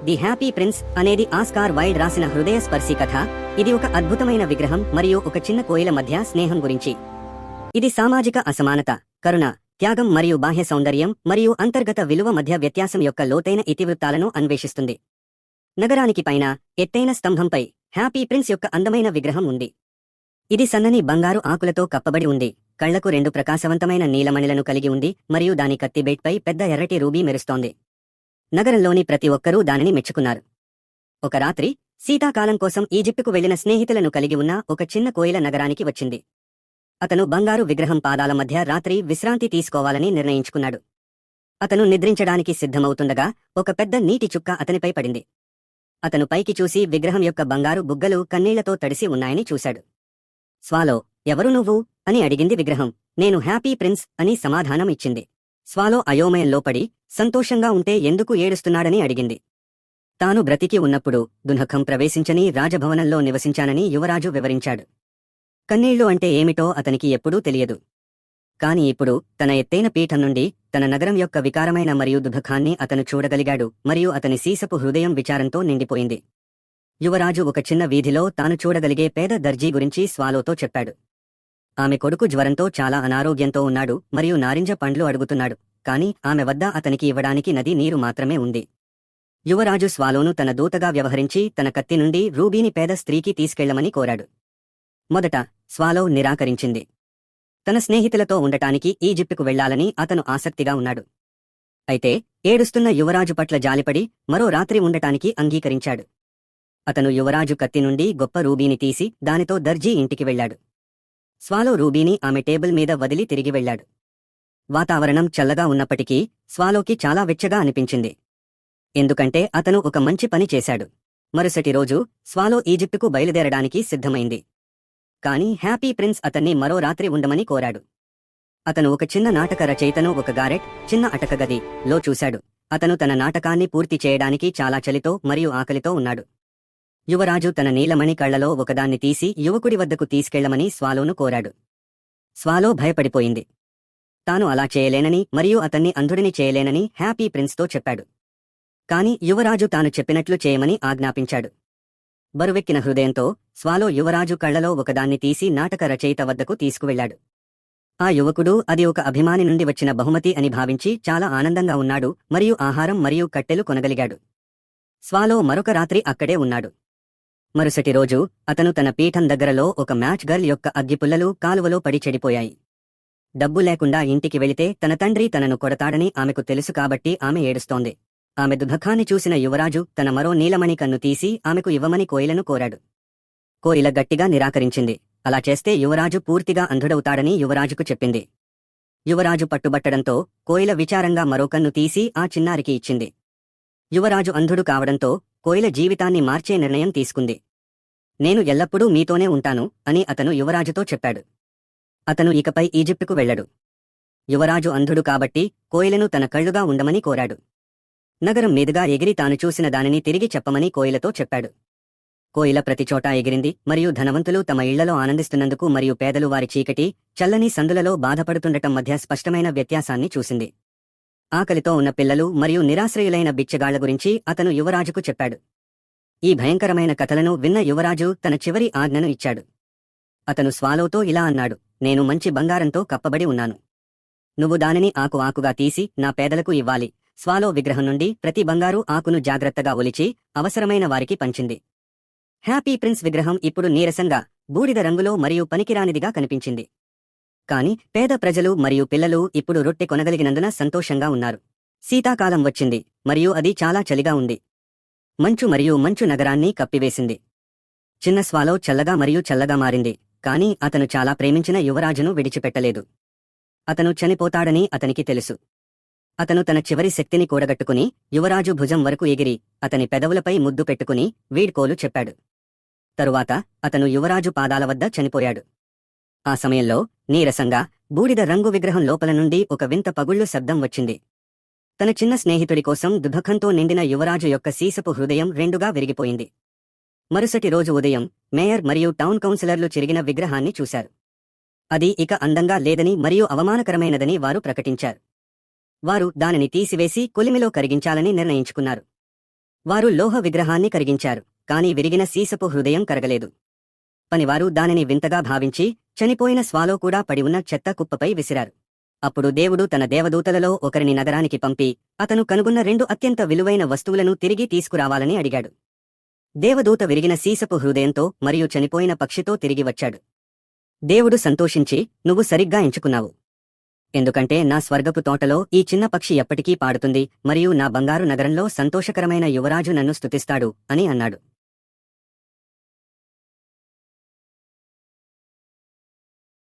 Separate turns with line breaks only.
The happy prince అనేది Oscar Wilde రాసిన హృదయస్పర్శి కథ. ఇది ఒక అద్భుతమైన విగ్రహం మరియు ఒక చిన్న కోయిల మధ్య స్నేహం గురించి. ఇది సామాజిక అసమానత, కరుణ, త్యాగం మరియు బాహ్య సౌందర్యం మరియు అంతర్గత విలువ మధ్య వ్యత్యాసం యొక్క లోతైన ఇతివృత్తాలను అన్వేషిస్తుంది. నగరానికి పైన ఎత్తైన స్తంభంపై హ్యాపీ ప్రిన్స్ యొక్క అందమైన విగ్రహం ఉంది. ఇది సన్నని బంగారు ఆకులతో కప్పబడి ఉంది, కళ్లకు రెండు ప్రకాశవంతమైన నీలమణిలను కలిగి ఉంది మరియు దాని కత్తి బెట్పై పెద్ద ఎర్రటి రూబీ మెరుస్తోంది. నగరంలోని ప్రతి ఒక్కరూ దానిని మెచ్చుకున్నారు. ఒక రాత్రి శీతాకాలం కోసం ఈజిప్టుకు వెళ్లిన స్నేహితులను కలిగి ఉన్న ఒక చిన్న కోయిల నగరానికి వచ్చింది. అతను బంగారు విగ్రహం పాదాల మధ్య రాత్రి విశ్రాంతి తీసుకోవాలని నిర్ణయించుకున్నాడు. అతను నిద్రించడానికి సిద్ధమవుతుండగా ఒక పెద్ద నీటి చుక్క అతనిపై పడింది. అతను పైకి చూసి విగ్రహం యొక్క బంగారు బుగ్గలు కన్నీళ్లతో తడిసి ఉన్నాయని చూశాడు. స్వాలో, ఎవరు నువ్వు అని అడిగింది విగ్రహం. నేను హ్యాపీ ప్రిన్స్ అని సమాధానం ఇచ్చింది. స్వాలో అయోమయంలో పడి సంతోషంగా ఉంటే ఎందుకు ఏడుస్తున్నాడని అడిగింది. తాను బ్రతికి ఉన్నప్పుడు దునఖం ప్రవేశించని రాజభవనంలో నివసించానని యువరాజు వివరించాడు. కన్నీళ్లు అంటే ఏమిటో అతనికి ఎప్పుడూ తెలియదు. కాని ఇప్పుడు తన ఎత్తైన పీఠం నుండి తన నగరం యొక్క వికారమైన మరియు దుఃఖాన్ని అతను చూడగలిగాడు మరియు అతని సీసపు హృదయం విచారంతో నిండిపోయింది. యువరాజు ఒక చిన్న వీధిలో తాను చూడగలిగే పేద దర్జీ గురించి స్వాలోతో చెప్పాడు. ఆమె కొడుకు జ్వరంతో చాలా అనారోగ్యంతో ఉన్నాడు మరియు నారింజ పండ్లు అడుగుతున్నాడు, కాని ఆమె వద్ద అతనికి ఇవ్వడానికి నది నీరు మాత్రమే ఉంది. యువరాజు స్వాలోను తన దూతగా వ్యవహరించి తన కత్తి నుండి రూబీని పేద స్త్రీకి తీసుకెళ్లమని కోరాడు. మొదట స్వాలో నిరాకరించింది. తన స్నేహితులతో ఉండటానికి ఈజిప్టుకు వెళ్లాలని అతను ఆసక్తిగా ఉన్నాడు. అయితే ఏడుస్తున్న యువరాజు పట్ల జాలిపడి మరో రాత్రి ఉండటానికి అంగీకరించాడు. అతను యువరాజు కత్తి నుండి గొప్ప రూబీని తీసి దానితో దర్జీ ఇంటికి వెళ్లాడు. స్వాలో రూబీని ఆమె టేబుల్ మీద వదిలి తిరిగి వెళ్లాడు. వాతావరణం చల్లగా ఉన్నప్పటికీ స్వాలోకి చాలా వెచ్చగా అనిపించింది. ఎందుకంటే అతను ఒక మంచి పని చేశాడు. మరుసటి రోజు స్వాలో ఈజిప్టుకు బయలుదేరడానికి సిద్ధమైంది. కాని హ్యాపీ ప్రిన్స్ అతన్ని మరో రాత్రి ఉండమని కోరాడు. అతను ఒక చిన్న నాటక రచయితను ఒక గారెట్, చిన్న అటకగది లో చూశాడు. అతను తన నాటకాన్ని పూర్తి చేయడానికి చాలా చలితో మరియు ఆకలితో ఉన్నాడు. యువరాజు తన నీలమణి కళ్లలో ఒకదాన్ని తీసి యువకుడి వద్దకు తీసుకెళ్లమని స్వాలోను కోరాడు. స్వాలో భయపడిపోయింది. తాను అలా చేయలేనని మరియు అతన్ని అంధుడిని చేయలేనని హ్యాపీ ప్రిన్స్తో చెప్పాడు. కాని యువరాజు తాను చెప్పినట్లు చేయమని ఆజ్ఞాపించాడు. బరువెక్కిన హృదయంతో స్వాలో యువరాజు కళ్లలో ఒకదాన్ని తీసి నాటక రచయిత వద్దకు తీసుకువెళ్లాడు. ఆ యువకుడు అది ఒక అభిమాని నుండి వచ్చిన బహుమతి అని భావించి చాలా ఆనందంగా ఉన్నాడు మరియు ఆహారం మరియు కట్టెలు కొనగలిగాడు. స్వాలో మరొక రాత్రి అక్కడే ఉన్నాడు. మరుసటి రోజు అతను తన పీఠం దగ్గరలో ఒక మ్యాచ్ గర్ల్ యొక్క అగ్గిపుల్లలు కాలువలో పడి చెడిపోయాయి. డబ్బు లేకుండా ఇంటికి వెళితే తన తండ్రి తనను కొడతాడని ఆమెకు తెలుసు కాబట్టి ఆమె ఏడుస్తోంది. ఆమె దుఃఖాన్ని చూసిన యువరాజు తన మరో నీలమణి కన్ను తీసి ఆమెకు ఇవ్వమని కోయిలను కోరాడు. కోయిల గట్టిగా నిరాకరించింది. అలా చేస్తే యువరాజు పూర్తిగా అంధుడవుతాడని యువరాజుకు చెప్పింది. యువరాజు పట్టుబట్టడంతో కోయిల విచారంగా మరో కన్ను తీసి ఆ చిన్నారికి ఇచ్చింది. యువరాజు అంధుడు కావడంతో కోయిల జీవితాన్ని మార్చే నిర్ణయం తీసుకుంది. నేను ఎల్లప్పుడూ మీతోనే ఉంటాను అని అతను యువరాజుతో చెప్పాడు. అతను ఇకపై ఈజిప్టుకు వెళ్లడు. యువరాజు అంధుడు కాబట్టి కోయిలను తన కళ్లుగా ఉండమని కోరాడు. నగరం మీదుగా ఎగిరి తాను చూసిన దానిని తిరిగి చెప్పమని కోయిలతో చెప్పాడు. కోయిల ప్రతిచోటా ఎగిరింది మరియు ధనవంతులు తమ ఇళ్లలో ఆనందిస్తున్నందుకు మరియు పేదలు వారి చీకటి, చల్లని సందులలో బాధపడుతుండటం మధ్య స్పష్టమైన వ్యత్యాసాన్ని చూసింది. ఆకలితో ఉన్న పిల్లలు మరియు నిరాశ్రయులైన బిచ్చగాళ్ల గురించి అతను యువరాజుకు చెప్పాడు. ఈ భయంకరమైన కథలను విన్న యువరాజు తన చివరి ఆజ్ఞను ఇచ్చాడు. అతను స్వాలోతో ఇలా అన్నాడు, నేను మంచి బంగారంతో కప్పబడి ఉన్నాను. నువ్వు దానిని ఆకు ఆకుగా తీసి నా పేదలకు ఇవ్వాలి. స్వాలో విగ్రహం నుండి ప్రతి బంగారు ఆకును జాగ్రత్తగా ఒలిచి అవసరమైన వారికి పంచింది. హ్యాపీ ప్రిన్స్ విగ్రహం ఇప్పుడు నీరసంగా, బూడిద రంగులో మరియు పనికిరానిదిగా కనిపించింది. కాని పేద ప్రజలు మరియు పిల్లలు ఇప్పుడు రొట్టె కొనగలిగినందున సంతోషంగా ఉన్నారు. శీతాకాలం వచ్చింది మరియు అది చాలా చలిగా ఉంది. మంచు మరియు మంచు నగరాన్ని కప్పివేసింది. చిన్న స్వాలో చల్లగా మరియు చల్లగా మారింది, కాని అతను చాలా ప్రేమించిన యువరాజును విడిచిపెట్టలేదు. అతను చనిపోతాడని అతనికి తెలుసు. అతను తన చివరి శక్తిని కూడగట్టుకుని యువరాజు భుజం వరకు ఎగిరి అతని పెదవులపై ముద్దు పెట్టుకుని వీడ్కోలు చెప్పాడు. తరువాత అతను యువరాజు పాదాల వద్ద చనిపోయాడు. ఆ సమయంలో నీరసంగా, బూడిద రంగు విగ్రహం లోపల నుండి ఒక వింత పగుళ్లు శబ్దం వచ్చింది. తన చిన్న స్నేహితుడి కోసం దుఃఖంతో నిండిన యువరాజు యొక్క సీసపు హృదయం రెండుగా విరిగిపోయింది. మరుసటి రోజు ఉదయం మేయర్ మరియు టౌన్ కౌన్సిలర్లు చెరిగిన విగ్రహాన్ని చూశారు. అది ఇక అందంగా లేదని మరియు అవమానకరమైనదని వారు ప్రకటించారు. వారు దానిని తీసివేసి కొలిమిలో కరిగించాలని నిర్ణయించుకున్నారు. వారు లోహ విగ్రహాన్ని కరిగించారు, కాని విరిగిన సీసపు హృదయం కరగలేదు. పనివారు దానిని వింతగా భావించి చనిపోయిన స్వాలో కూడా పడి ఉన్న చెత్త కుప్పపై విసిరారు. అప్పుడు దేవుడు తన దేవదూతలలో ఒకరిని నగరానికి పంపి అతను కనుగొన్న 2 అత్యంత విలువైన వస్తువులను తిరిగి తీసుకురావాలని అడిగాడు. దేవదూత విరిగిన సీసపు హృదయంతో మరియు చనిపోయిన పక్షితో తిరిగి వచ్చాడు. దేవుడు సంతోషించి, నువ్వు సరిగ్గా ఎంచుకున్నావు. ఎందుకంటే నా స్వర్గపు తోటలో ఈ చిన్న పక్షి ఎప్పటికీ పాడుతుంది మరియు నా బంగారు నగరంలో సంతోషకరమైన యువరాజు నన్ను స్తుతిస్తాడు అని అన్నాడు.